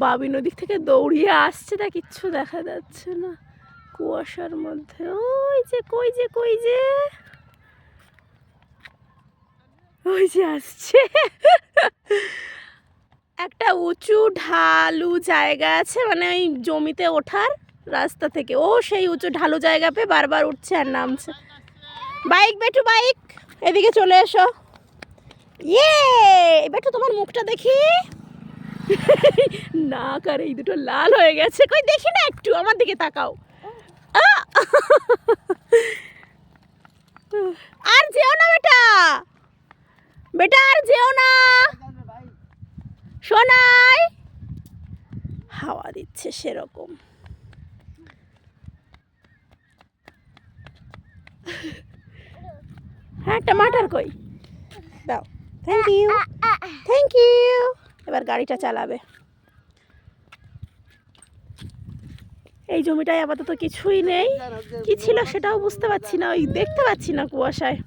বাবি নদী থেকে দৌড়িয়ে আসছে, তা কিচ্ছু দেখা যাচ্ছে না কুয়াশার মধ্যে। ওই যে কই যে কই যে ওই যে আসছে। একটা উঁচু ঢালু জায়গা আছে, মানে ওই জমিতে ওঠার রাস্তা থেকে ও সেই উঁচু ঢালু জায়গা পেয়ে বারবার উঠছে আর নামছে। বাইক বেটু, বাইক এদিকে চলে এসো। ইয়ে বেটু, তোমার মুখটা দেখি। নাক আর এই দুটো লাল হয়ে গেছে, কই দেখি না, একটু আমার দিকে তাকাও। আর যেও না বেটা, বেটা আর যেও না। শোনাই হাওয়া দিচ্ছে সেরকম। হ্যাঁ টমাটার কই দাও, থ্যাংক ইউ থ্যাংক ইউ। এবার গাড়িটা চালাবে। এই জমিটায় আপাতত কিছুই নেই, কি ছিল সেটাও বুঝতে পারছি না, ওই দেখতে পাচ্ছি না কুয়াশায়।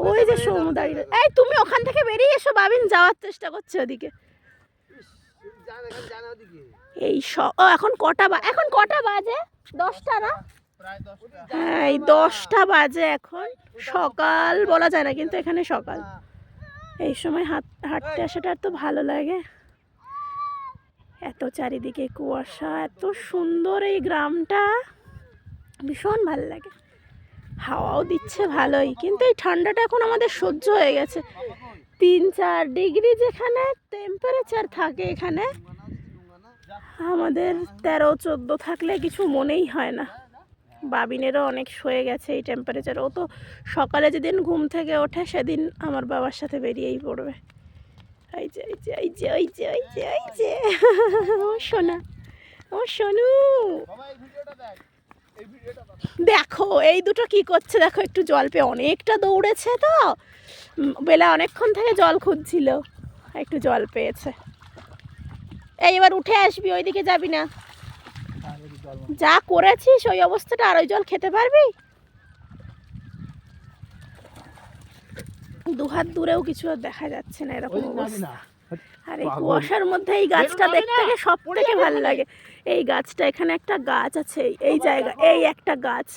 ওই যে সমুদ্র। এই তুমি ওখান থেকে বেরিয়ে এসো, বাবিন যাওয়ার চেষ্টা করছে ওদিকে। এই এখন কটা এখন কটা বাজে? 10টা না? হ্যাঁ এই 10টা বাজে এখন। সকাল বলা যায় না, কিন্তু এখানে সকাল। এই সময় হাঁটতে আসাটা এত ভালো লাগে। এত চারিদিকে কুয়াশা, এত সুন্দর এই গ্রামটা, ভীষণ ভালো লাগে। হাওয়াও দিচ্ছে ভালোই, কিন্তু এই ঠান্ডাটা এখন আমাদের সহ্য হয়ে গেছে। 3-4 ডিগ্রি যেখানে টেম্পারেচার থাকে, এখানে আমাদের 13-14 থাকলে কিছু মনেই হয় না। বাবিনেরও অনেক সয়ে গেছে এই টেম্পারেচার। ও তো সকালে যেদিন ঘুম থেকে ওঠে সেদিন আমার বাবার সাথে বেরিয়েই পড়বে। এই যে এই যে এই যে এই যে এই যে এই যে ও সোনা, ও সোনু, দেখো এই দুটো কি করছে দেখো। একটু জল পেয়ে অনেকটা দৌড়েছে তো, বেলা অনেকক্ষণ থেকে জল খুঁজছিল, একটু জল পেয়েছে। এই এবার উঠে আসবি, ওইদিকে যাবি না। যা করেছিস ওই অবস্থাটা, আর ওই জল খেতে পারবি? 2 হাত দূরেও কিছু দেখা যাচ্ছে না, এরকম অবস্থা। আর এই কুয়াশার মধ্যে এই গাছটা দেখতে সব থেকে ভালো লাগে। এই গাছটা, এখানে একটা গাছ আছে এই জায়গা, এই একটা গাছ,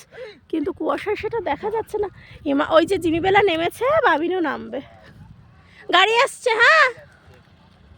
কিন্তু কুয়াশায় সেটা দেখা যাচ্ছে না। ওই যে জিমিবেলা নেমেছে, বাবিনও নামবে। গাড়ি আসছে, হ্যাঁ।